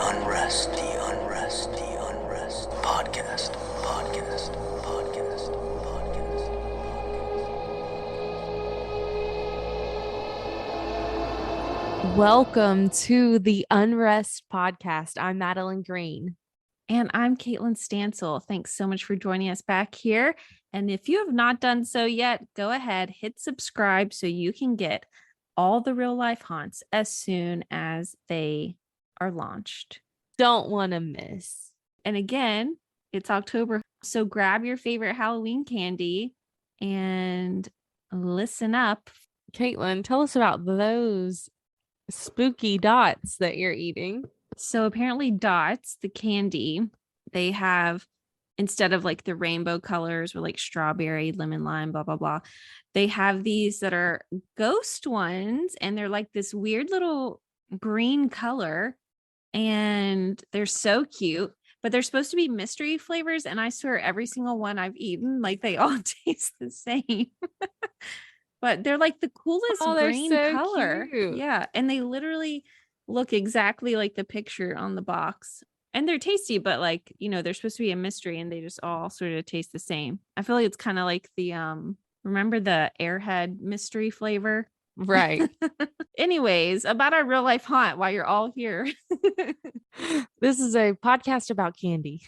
Unrest Podcast. Welcome to the Unrest Podcast. I'm Madeline Green. And I'm Caitlin Stansel. Thanks so much for joining us back here. And if you have not done so yet, go ahead, hit subscribe so you can get all the real life haunts as soon as they are launched. Don't want to miss. And again, it's October, so grab your favorite Halloween candy and listen up. Caitlin, tell us about those spooky dots that you're eating. So apparently Dots, the candy, they have, instead of like the rainbow colors or like strawberry, lemon, lime, blah, blah, blah, they have these that are ghost ones, and they're like this weird little green color, and they're so cute, but they're supposed to be mystery flavors. And I swear every single one I've eaten, like they all taste the same. But they're like the coolest green color. Cute. Yeah. And they literally look exactly like the picture on the box. And they're tasty, but like, you know, they're supposed to be a mystery and they just all sort of taste the same. I feel like it's kind of like the remember the Airhead mystery flavor? Right. Anyways, about our real life haunt while you're all here. This is a podcast about candy.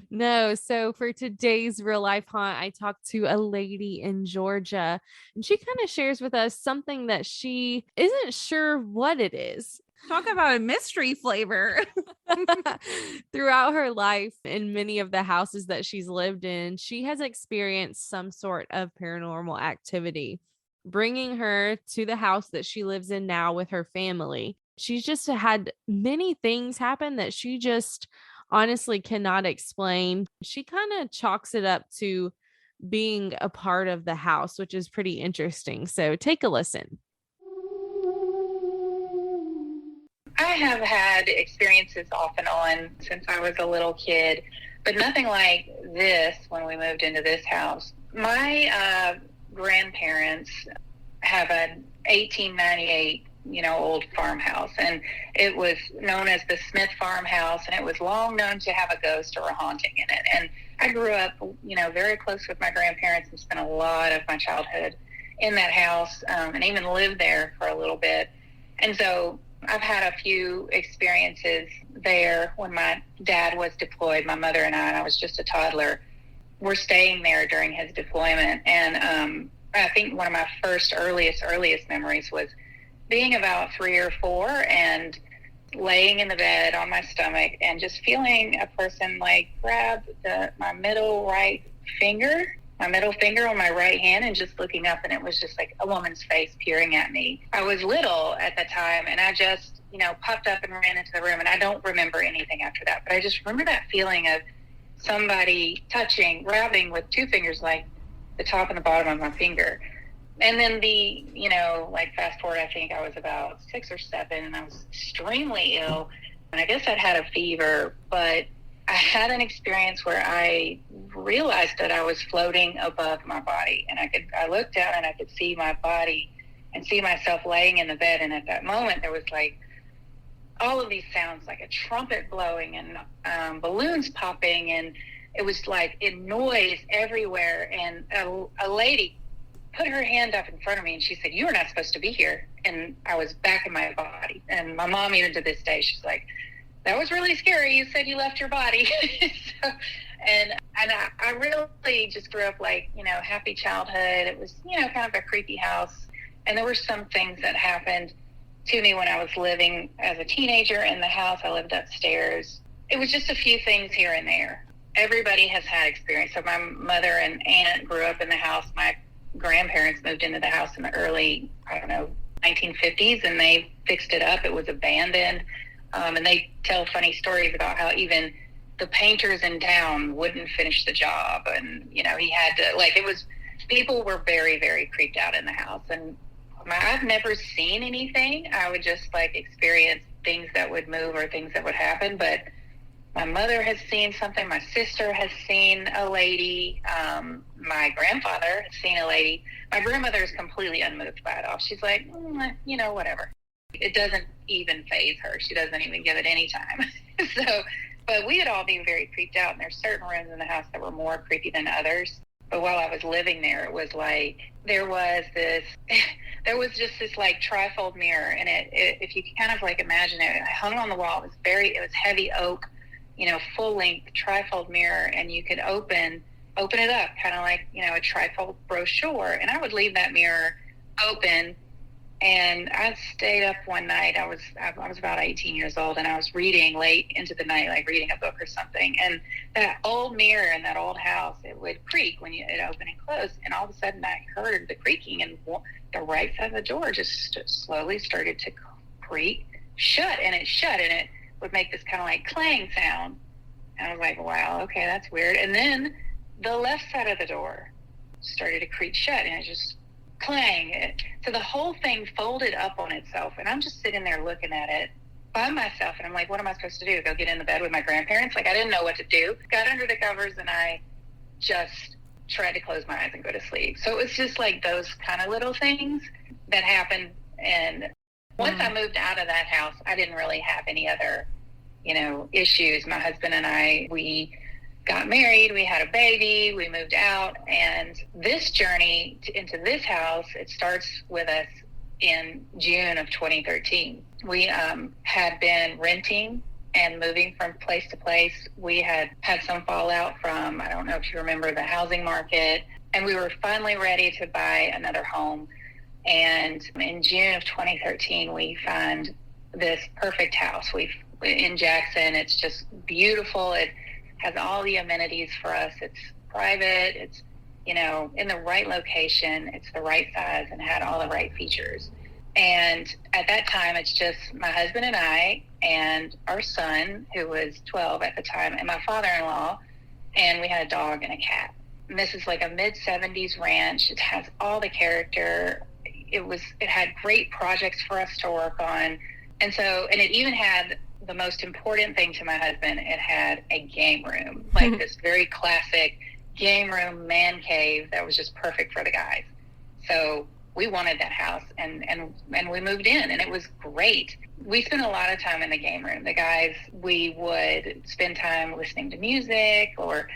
No, so for today's real life haunt, I talked to a lady in Georgia, and she kind of shares with us something that she isn't sure what it is. Talk about a mystery flavor. Throughout her life, in many of the houses that she's lived in, she has experienced some sort of paranormal activity, bringing her to the house that she lives in now with her family. She's just had many things happen that she just honestly cannot explain. She kind of chalks it up to being a part of the house, which is pretty interesting. So take a listen. I have had experiences off and on since I was a little kid, but nothing like this when we moved into this house. My grandparents have an 1898 old farmhouse, and it was known as the Smith farmhouse, and it was long known to have a ghost or a haunting in it. And I grew up very close with my grandparents and spent a lot of my childhood in that house, and even lived there for a little bit. And so I've had a few experiences there when my dad was deployed. My mother and I was just a toddler, were staying there during his deployment. And I think one of my earliest memories was being about 3 or 4 and laying in the bed on my stomach and just feeling a person like grab my middle finger on my right hand, and just looking up, and it was just like a woman's face peering at me. I was little at the time, and I just, popped up and ran into the room, and I don't remember anything after that, but I just remember that feeling of somebody grabbing with 2 fingers, like the top and the bottom of my finger. And then fast forward, I think I was about 6 or 7, and I was extremely ill. And I guess I'd had a fever, but I had an experience where I realized that I was floating above my body. And I looked down and I could see my body and see myself laying in the bed. And at that moment, there was like all of these sounds, like a trumpet blowing and balloons popping. And it was like noise everywhere. And a lady put her hand up in front of me, and she said, "You are not supposed to be here." And I was back in my body. And my mom, even to this day, she's like, "That was really scary. You said you left your body." And I really just grew up like, happy childhood. It was, kind of a creepy house. And there were some things that happened to me when I was living as a teenager in the house. I lived upstairs. It was just a few things here and there. Everybody has had experience. So my mother and aunt grew up in the house. My grandparents moved into the house in the early, 1950s, and they fixed it up. It was abandoned. And they tell funny stories about how even the painters in town wouldn't finish the job. And, he had to, people were very, very creeped out in the house. And I've never seen anything. I would just experience things that would move or things that would happen. But my mother has seen something. My sister has seen a lady. My grandfather has seen a lady. My grandmother is completely unmoved by it all. She's like, whatever. It doesn't even faze her. She doesn't even give it any time. So, but we would all be very creeped out, and there's certain rooms in the house that were more creepy than others. But while I was living there, it was like there was just this like trifold mirror, and it if you can kind of like imagine it hung on the wall. It was heavy oak, full length trifold mirror, and you could open it up, kind of like a trifold brochure. And I would leave that mirror open. And I stayed up one night. I was about 18 years old, and I was reading late into the night, like reading a book or something. And that old mirror in that old house, it would creak when it opened and closed. And all of a sudden, I heard the creaking, and the right side of the door just slowly started to creak shut, and it would make this kind of like clang sound. And I was like, wow, okay, that's weird. And then the left side of the door started to creak shut, and it just clang. So the whole thing folded up on itself, and I'm just sitting there looking at it by myself, and I'm like, what am I supposed to do? Go get in the bed with my grandparents? Like, I didn't know what to do. Got under the covers, and I just tried to close my eyes and go to sleep. So it was just like those kind of little things that happened. And once I moved out of that house, I didn't really have any other issues. My husband and I, we got married, we had a baby, we moved out, and this journey into this house, it starts with us in June of 2013. We had been renting and moving from place to place. We had some fallout from, I don't know if you remember, the housing market, and we were finally ready to buy another home. And in June of 2013, we found this perfect house. In Jackson, it's just beautiful. It has all the amenities for us. It's private. It's, in the right location. It's the right size and had all the right features. And at that time, it's just my husband and I and our son, who was 12 at the time, and my father-in-law, and we had a dog and a cat. And this is like a mid-70s ranch. It has all the character. It had great projects for us to work on. And it even had the most important thing to my husband. It had a game room, like this very classic game room man cave that was just perfect for the guys. So we wanted that house, and we moved in, and it was great. We spent a lot of time in the game room. The guys, we would spend time listening to music or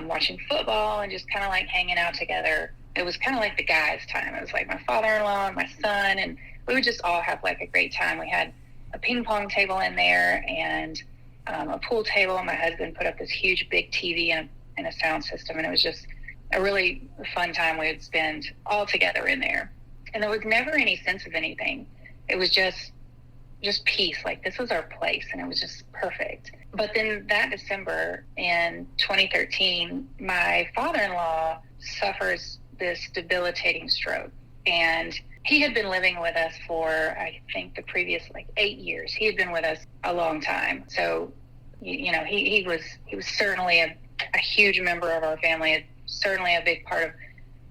watching football and just kind of like hanging out together. It was kind of like the guys' time. It was like my father-in-law and my son, and we would just all have like a great time. We had a ping pong table in there and a pool table. My husband put up this huge big TV and a sound system, and it was just a really fun time we would spend all together in there. And there was never any sense of anything. It was just peace. Like, this was our place, and it was just perfect. But then that December in 2013, my father-in-law suffers this debilitating stroke, and he had been living with us for, I think, the previous 8 years. He had been with us a long time. So, he was certainly a huge member of our family, certainly a big part of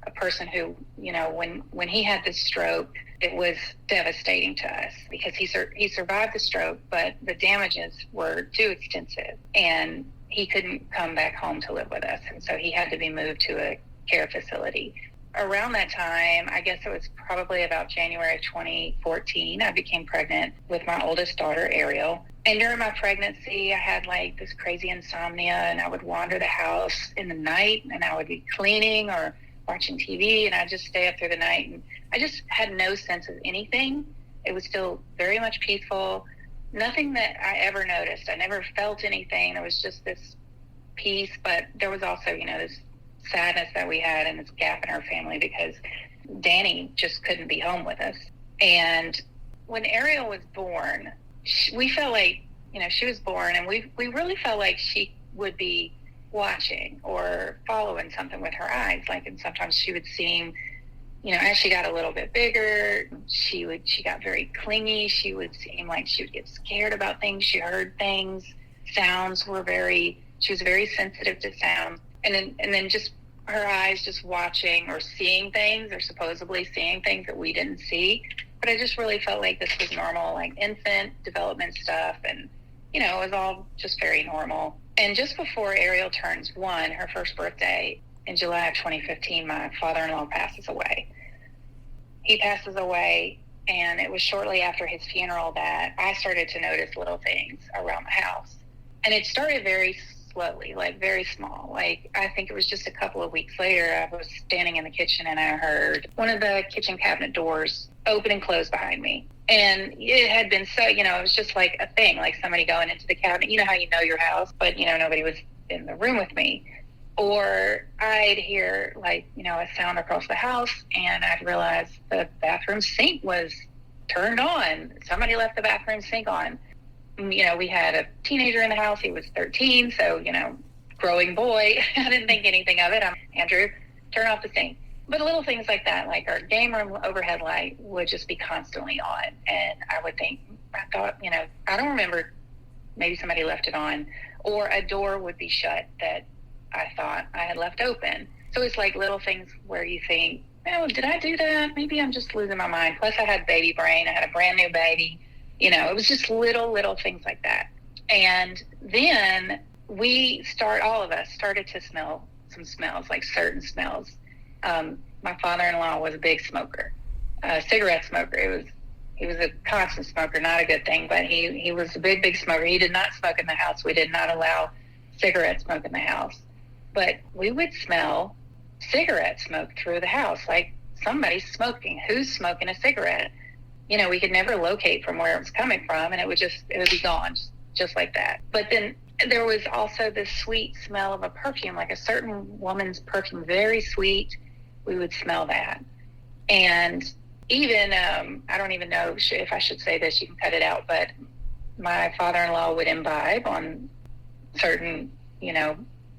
a person who, when he had this stroke, it was devastating to us because he survived the stroke, but the damages were too extensive, and he couldn't come back home to live with us. And so he had to be moved to a care facility. Around that time, I guess it was probably about January of 2014, I became pregnant with my oldest daughter, Ariel. And during my pregnancy, I had this crazy insomnia, and I would wander the house in the night, and I would be cleaning or watching TV, and I'd just stay up through the night, and I just had no sense of anything. It was still very much peaceful. Nothing that I ever noticed. I never felt anything. There was just this peace, but there was also, this sadness that we had and this gap in our family because Danny just couldn't be home with us. And when Ariel was born, we felt like, she was born, and we really felt like she would be watching or following something with her eyes. And sometimes she would seem, as she got a little bit bigger, she got very clingy. She would seem like she would get scared about things. She heard things. She was very sensitive to sound. And then just her eyes just watching or seeing things, or supposedly seeing things that we didn't see. But I just really felt like this was normal, infant development stuff. And, it was all just very normal. And just before Ariel turns 1, her first birthday, in July of 2015, my father-in-law passes away. He passes away And it was shortly after his funeral that I started to notice little things around the house. And it started very slowly, like very small. Like, I think it was just a couple of weeks later, I was standing in the kitchen and I heard one of the kitchen cabinet doors open and close behind me. And it had been so, it was just like a thing, like somebody going into the cabinet. You know how you know your house, but, nobody was in the room with me. Or I'd hear a sound across the house, and I'd realize the bathroom sink was turned on. Somebody left the bathroom sink on. We had a teenager in the house. He was 13. So, growing boy. I didn't think anything of it. Andrew, turn off the sink. But little things like that, like our game room overhead light would just be constantly on. And I thought, I don't remember, maybe somebody left it on, or a door would be shut that I thought I had left open. So it's like little things where you think, oh, did I do that? Maybe I'm just losing my mind. Plus I had baby brain. I had a brand new baby. It was just little things like that. And then all of us started to smell some smells, like certain smells. My father-in-law was a big smoker, a cigarette smoker. He was a constant smoker, not a good thing, but he was a big smoker. He did not smoke in the house. We did not allow cigarette smoke in the house. But we would smell cigarette smoke through the house, like somebody's smoking. Who's smoking a cigarette? We could never locate from where it was coming from, and it would be gone, just like that. But then there was also this sweet smell of a perfume, like a certain woman's perfume, very sweet. We would smell that. And even, I don't even know if I should say this, you can cut it out, but my father-in-law would imbibe on certain,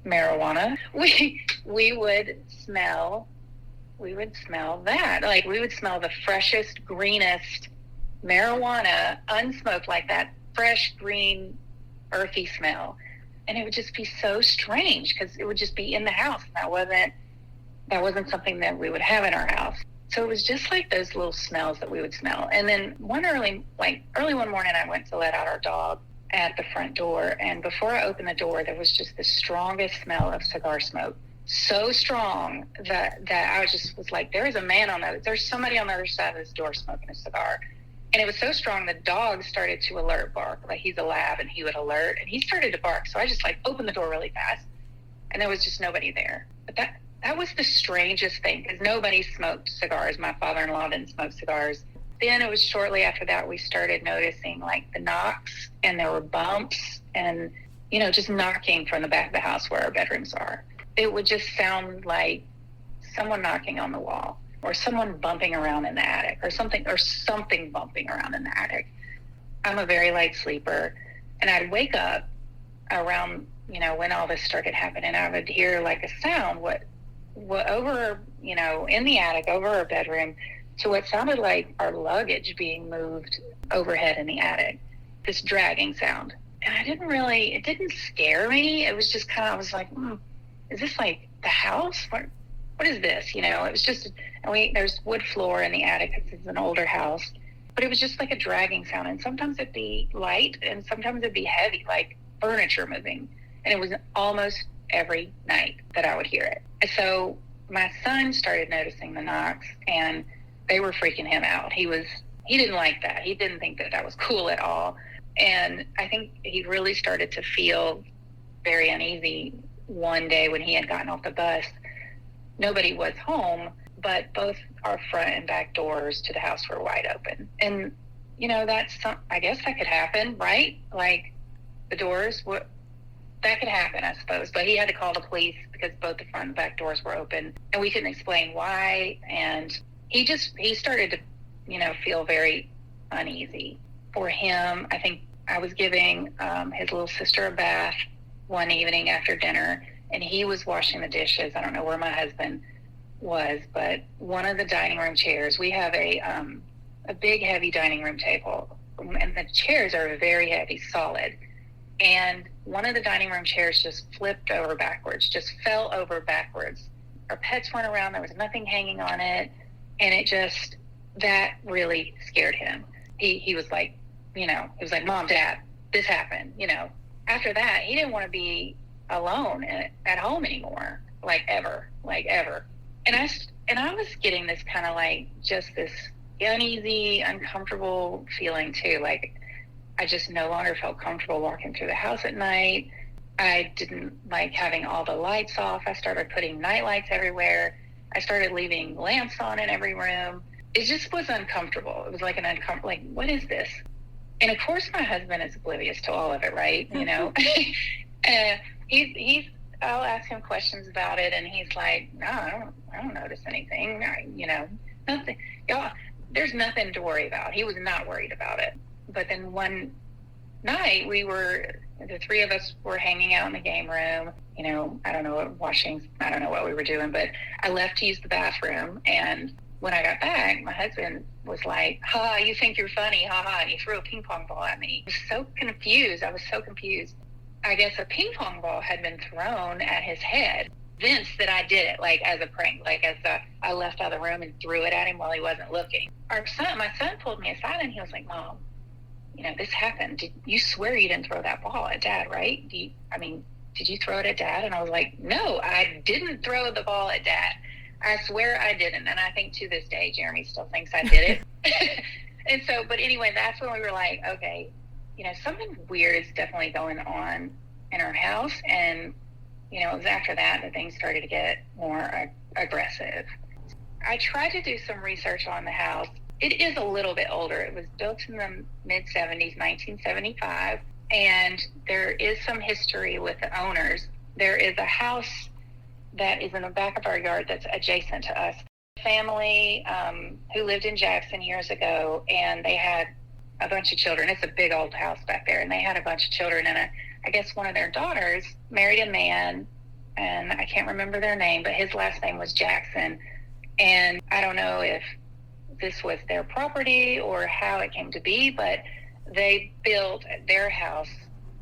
marijuana. We would smell that. Like, we would smell the freshest, greenest marijuana, unsmoked, like that fresh, green, earthy smell. And it would just be so strange because it would just be in the house. And that wasn't something that we would have in our house. So it was just like those little smells that we would smell. And then early one morning, I went to let out our dog at the front door. And before I opened the door, there was just the strongest smell of cigar smoke. So strong that I was like, there's somebody on the other side of this door smoking a cigar. And it was so strong, the dog started to bark. Like, he's a lab, and he would alert, and he started to bark. So I just opened the door really fast, and there was just nobody there. But that was the strangest thing, because nobody smoked cigars. My father-in-law didn't smoke cigars. Then it was shortly after that we started noticing the knocks, and there were bumps, and just knocking from the back of the house where our bedrooms are. It would just sound like someone knocking on the wall, or someone bumping around in the attic, or something bumping around in the attic. I'm a very light sleeper, and I'd wake up around, when all this started happening. I would hear a sound, what over, in the attic, over our bedroom, to what sounded like our luggage being moved overhead in the attic. This dragging sound. And it didn't scare me. It was just I was like, is this the house? What is this? It was just, there's wood floor in the attic because it's an older house, but it was just like a dragging sound. And sometimes it'd be light and sometimes it'd be heavy, like furniture moving. And it was almost every night that I would hear it. And so my son started noticing the knocks, and they were freaking him out. He didn't like that. He didn't think that was cool at all. And I think he really started to feel very uneasy one day when he had gotten off the bus. Nobody was home, but both our front and back doors to the house were wide open. And, I guess that could happen, right? The doors, that could happen, I suppose. But he had to call the police because both the front and back doors were open, and we couldn't explain why. And he started to, feel very uneasy. For him, I think I was giving his little sister a bath one evening after dinner, and he was washing the dishes. I don't know where my husband was, but one of the dining room chairs, we have a big, heavy dining room table, and the chairs are very heavy, solid. And one of the dining room chairs just flipped over backwards, just fell over backwards. Our pets weren't around. There was nothing hanging on it. And that really scared him. He was like, he was like, Mom, Dad, this happened. After that, he didn't want to be alone at home anymore, ever. And I was getting this kind of just this uneasy, uncomfortable feeling too. Like, I just no longer felt comfortable walking through the house at night. I didn't like having all the lights off. I started putting night lights everywhere. I started leaving lamps on in every room. It just was uncomfortable. It was like like, what is this? And of course, my husband is oblivious to all of it, right? You know, I'll ask him questions about it, and he's like, no, I don't notice anything. Nothing. Y'all, there's nothing to worry about. He was not worried about it. But then one night, the three of us were hanging out in the game room. You know, I don't know what we were doing, but I left to use the bathroom. And when I got back, my husband was like, ha, you think you're funny, ha ha. And he threw a ping pong ball at me. I was so confused. I guess a ping pong ball had been thrown at his head. Convinced that I did it, like as a prank, I left out of the room and threw it at him while he wasn't looking. My son pulled me aside and he was like, Mom, you know, this happened. You swear you didn't throw that ball at Dad, right? Did you throw it at Dad? And I was like, no, I didn't throw the ball at Dad. I swear I didn't. And I think to this day, Jeremy still thinks I did it. And so, but anyway, that's when we were like, okay, you know, something weird is definitely going on in our house. And, you know, it was after that things started to get more aggressive. I tried to do some research on the house. It is a little bit older. It was built in the mid-70s, 1975, and there is some history with the owners. There is a house that is in the back of our yard that's adjacent to us. Family who lived in Jackson years ago, and they had a bunch of children. It's a big old house back there, and they had a bunch of children, and I guess one of their daughters married a man, and I can't remember their name, but his last name was Jackson. And I don't know if this was their property or how it came to be, but they built their house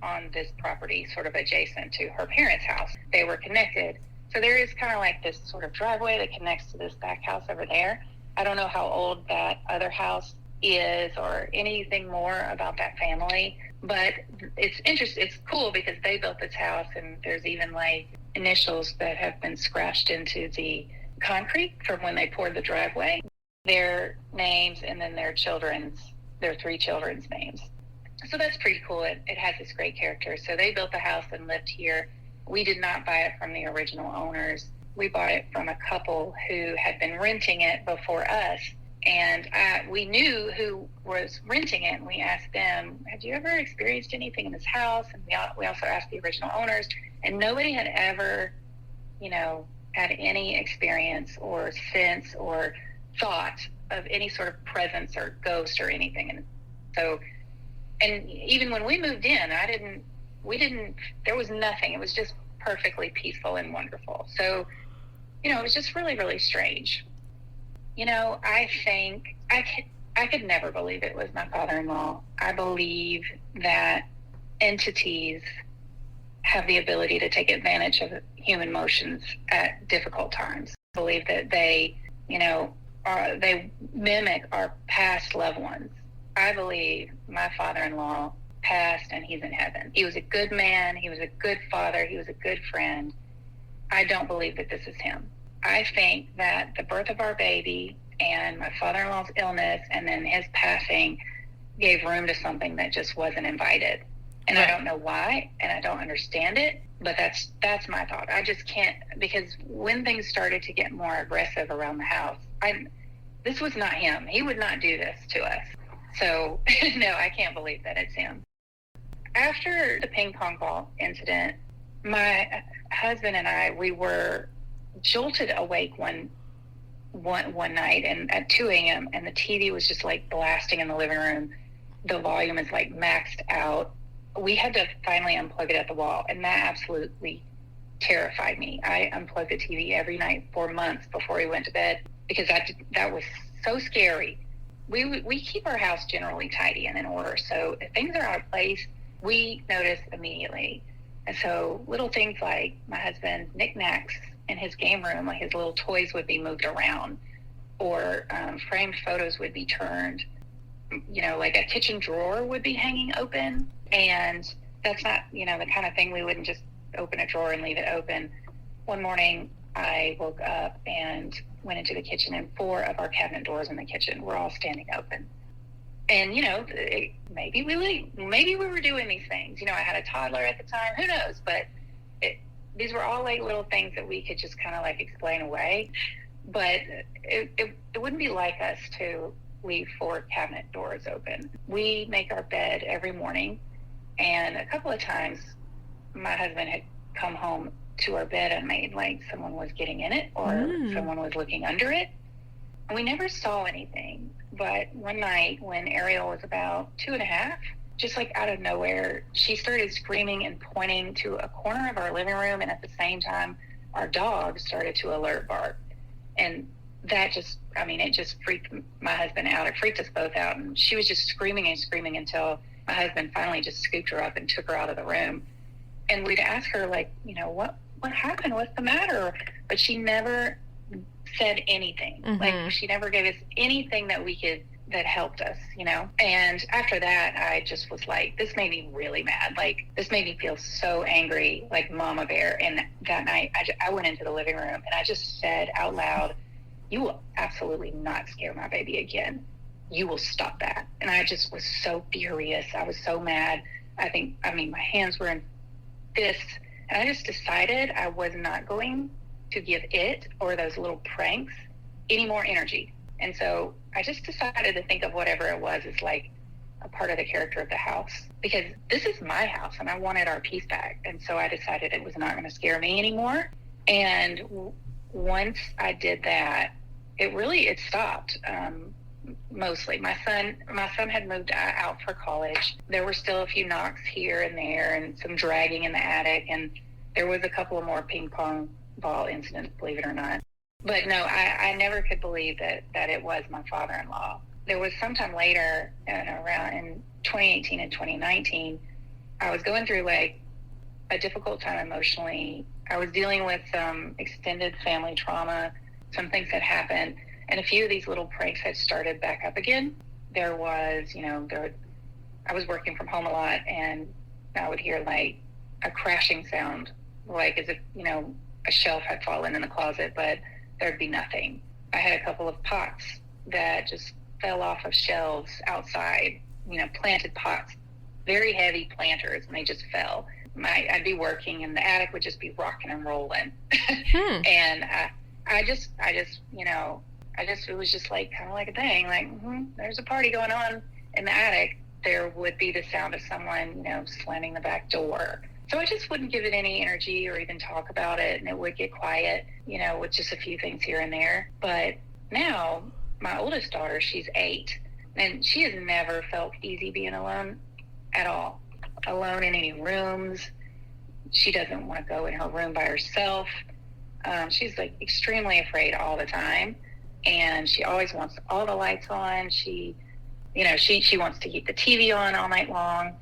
on this property sort of adjacent to her parents' house. They were connected. So there is kind of like this sort of driveway that connects to this back house over there. I don't know how old that other house is or anything more about that family, but it's interesting. It's cool because they built this house, and there's even like initials that have been scratched into the concrete from when they poured the driveway, their names, and then their three children's names. So that's pretty cool. It has this great character. So they built the house and lived here. We did not buy it from the original owners. We bought it from a couple who had been renting it before us. And we knew who was renting it, and we asked them, have you ever experienced anything in this house? And we also asked the original owners, and nobody had ever, you know, had any experience or sense or thought of any sort of presence or ghost or anything. And so, and even when we moved in, there was nothing. It was just perfectly peaceful and wonderful. So, you know, it was just really, really strange. You know, I think I could never believe it was my father-in-law. I believe that entities have the ability to take advantage of human emotions at difficult times. I believe that they, you know, they mimic our past loved ones. I believe my father-in-law passed and he's in heaven. He was a good man. He was a good father. He was a good friend. I don't believe that this is him. I think that the birth of our baby and my father-in-law's illness and then his passing gave room to something that just wasn't invited. And right. I don't know why, and I don't understand it, but that's my thought. I just can't, because when things started to get more aggressive around the house, this was not him. He would not do this to us. So, no, I can't believe that it's him. After the ping pong ball incident, my husband and I, we were jolted awake one night and at 2 a.m. and the TV was just like blasting in the living room. The volume is like maxed out. We had to finally unplug it at the wall, and that absolutely terrified me. I unplugged the TV every night for months before we went to bed because that was so scary. We keep our house generally tidy and in order, so if things are out of place, we notice immediately. And so little things like my husband's knickknacks in his game room, like his little toys would be moved around, or framed photos would be turned. You know, like a kitchen drawer would be hanging open, and that's not, you know, the kind of thing we wouldn't just open a drawer and leave it open. One morning I woke up and went into the kitchen, and 4 of our cabinet doors in the kitchen were all standing open. And, maybe we were doing these things. I had a toddler at the time. Who knows? But these were all like little things that we could just kind of like explain away. But it wouldn't be like us to leave 4 cabinet doors open. We make our bed every morning. And a couple of times my husband had come home to our bed and made like someone was getting in it or someone was looking under it. And we never saw anything. But one night when Ariel was about 2.5, just like out of nowhere, she started screaming and pointing to a corner of our living room. And at the same time, our dog started to alert bark. And that it just freaked my husband out. It freaked us both out. And she was just screaming and screaming until my husband finally just scooped her up and took her out of the room. And we'd ask her, like, what happened? What's the matter? But she never said anything. Like, she never gave us anything that helped us, And after that, I just was like, this made me really mad. Like, this made me feel so angry, like Mama Bear. And that night, I went into the living room and I just said out loud, you will absolutely not scare my baby again. You will stop that. And I just was so furious. I was so mad. My hands were in fists. And I just decided I was not going to give it or those little pranks any more energy. And so I just decided to think of whatever it was as like a part of the character of the house, because this is my house and I wanted our peace back. And so I decided it was not going to scare me anymore. And once I did that, it stopped. Mostly my son had moved out for college. There were still a few knocks here and there and some dragging in the attic. And there was a couple of more ping pong ball incidents, believe it or not. But no, I never could believe that it was my father-in-law. There was sometime later, around in 2018 and 2019, I was going through like a difficult time emotionally. I was dealing with some extended family trauma, some things that happened, and a few of these little pranks had started back up again. I was working from home a lot, and I would hear like a crashing sound, like as if, a shelf had fallen in the closet, but there'd be nothing. I had a couple of pots that just fell off of shelves outside, planted pots, very heavy planters, and they just fell. I'd be working and the attic would just be rocking and rolling. And it was just like, kind of like a thing, like, there's a party going on in the attic. There would be the sound of someone, slamming the back door. So I just wouldn't give it any energy or even talk about it, and it would get quiet, with just a few things here and there. But now, my oldest daughter, she's 8, and she has never felt easy being alone at all. Alone in any rooms. She doesn't want to go in her room by herself. She's like extremely afraid all the time, and she always wants all the lights on. She wants to keep the TV on all night long,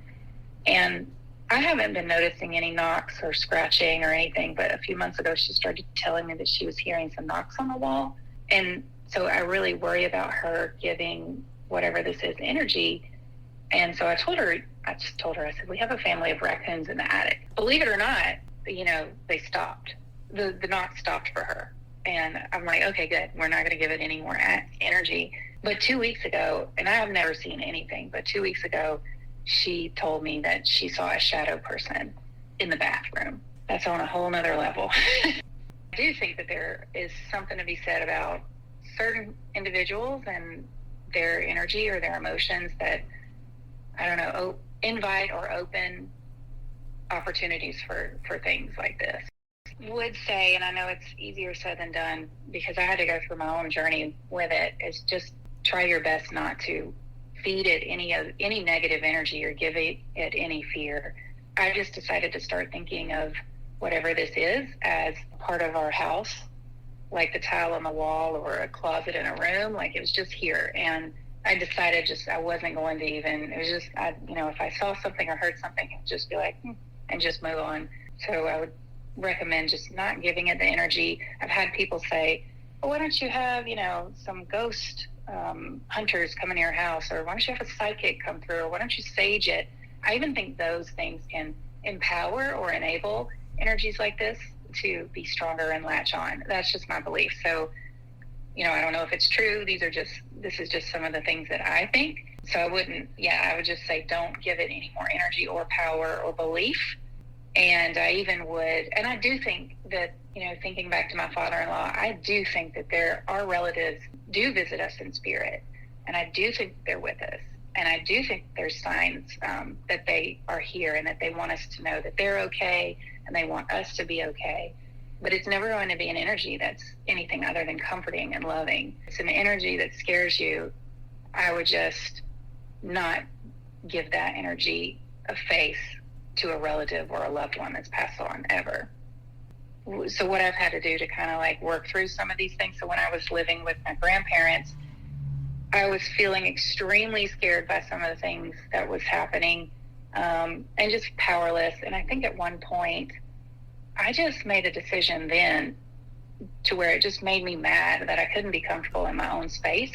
and I haven't been noticing any knocks or scratching or anything, but a few months ago she started telling me that she was hearing some knocks on the wall. And so I really worry about her giving whatever this is energy. And so I just told her, I said, we have a family of raccoons in the attic. Believe it or not, they stopped. The knocks stopped for her. And I'm like, okay, good. We're not going to give it any more energy. But 2 weeks ago, and I have never seen anything, but 2 weeks ago, she told me that she saw a shadow person in the bathroom. That's on a whole nother level. I do think that there is something to be said about certain individuals and their energy or their emotions that, invite or open opportunities for things like this. Would say, and I know it's easier said than done because I had to go through my own journey with it, is just try your best not to feed it any negative energy or give it any fear. I just decided to start thinking of whatever this is as part of our house, like the tile on the wall or a closet in a room, like it was just here. And I decided I wasn't going to even, it was just, if I saw something or heard something, I'd just be like, and just move on. So I would recommend just not giving it the energy. I've had people say, well, why don't you have, some ghost hunters come in your house, or why don't you have a psychic come through, or why don't you sage it? I even think those things can empower or enable energies like this to be stronger and latch on. That's just my belief. So I don't know if it's true. This is just some of the things that I think. So I would just say don't give it any more energy or power or belief. And I do think that, thinking back to my father-in-law, I do think that our relatives do visit us in spirit. And I do think they're with us. And I do think there's signs that they are here and that they want us to know that they're okay and they want us to be okay. But it's never going to be an energy that's anything other than comforting and loving. It's an energy that scares you. I would just not give that energy a face to a relative or a loved one that's passed on ever. So what I've had to do to kind of like work through some of these things. So when I was living with my grandparents, I was feeling extremely scared by some of the things that was happening, and just powerless. And I think at one point, I just made a decision then to where it just made me mad that I couldn't be comfortable in my own space.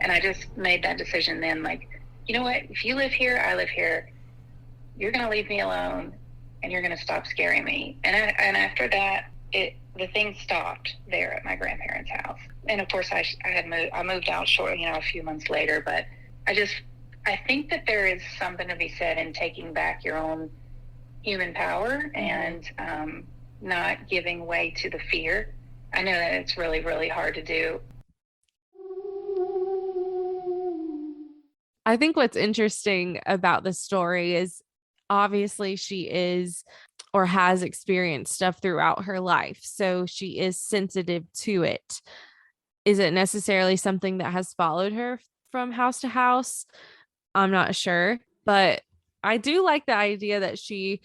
And I just made that decision then, like, you know what? If you live here, I live here. You're going to leave me alone, and you're going to stop scaring me. And after that, the thing stopped there at my grandparents' house. And of course, I moved out shortly, a few months later. But I think that there is something to be said in taking back your own human power and not giving way to the fear. I know that it's really, really hard to do. I think what's interesting about the story is obviously she is or has experienced stuff throughout her life. So she is sensitive to it. Is it necessarily something that has followed her from house to house? I'm not sure, but I do like the idea that she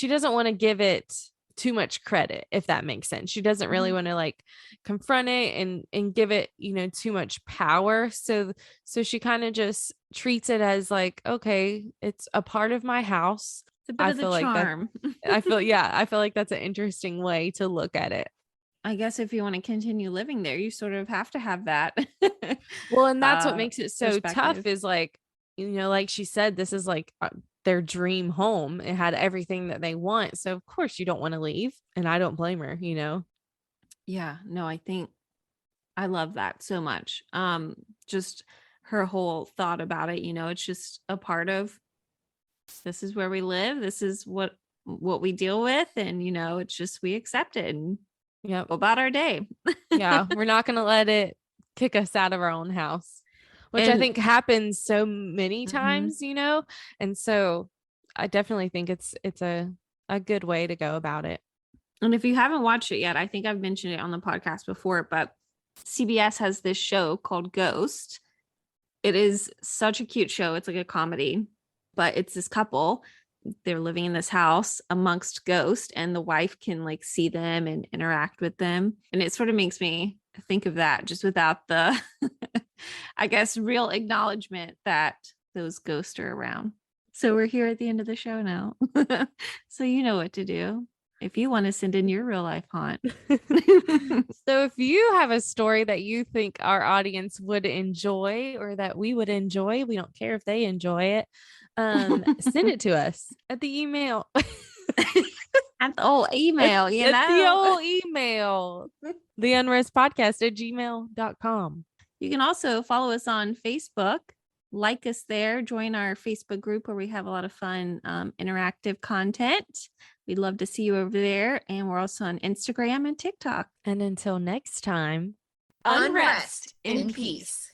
doesn't want to give it too much credit, if that makes sense. She doesn't really want to like confront it and give it, too much power. So she kind of just treats it as like, okay, it's a part of my house. It's a bit of the charm. I feel like that's an interesting way to look at it. I guess if you want to continue living there, you sort of have to have that. Well, and that's what makes it so tough is like, like she said, this is like their dream home. It had everything that they want. So of course you don't want to leave. And I don't blame her, Yeah, no, I think I love that so much. Just her whole thought about it, it's just a part of, this is where we live. This is what we deal with. And, it's just, we accept it and go about our day. Yeah. We're not going to let it kick us out of our own house, which I think happens so many times, and so I definitely think it's a good way to go about it. And if you haven't watched it yet, I think I've mentioned it on the podcast before, but CBS has this show called Ghost. It is such a cute show. It's like a comedy, but it's this couple. They're living in this house amongst ghosts, and the wife can like see them and interact with them. And it sort of makes me think of that just without the, I guess, real acknowledgement that those ghosts are around. So we're here at the end of the show now. So you know what to do if you want to send in your real life haunt. So if you have a story that you think our audience would enjoy or that we would enjoy, we don't care if they enjoy it, send it to us at the email. At the old email, the old email, the Unrest Podcast at gmail.com. You can also follow us on Facebook, like us there, join our Facebook group where we have a lot of fun interactive content. We'd love to see you over there. And we're also on Instagram and TikTok. And until next time, Unrest in peace.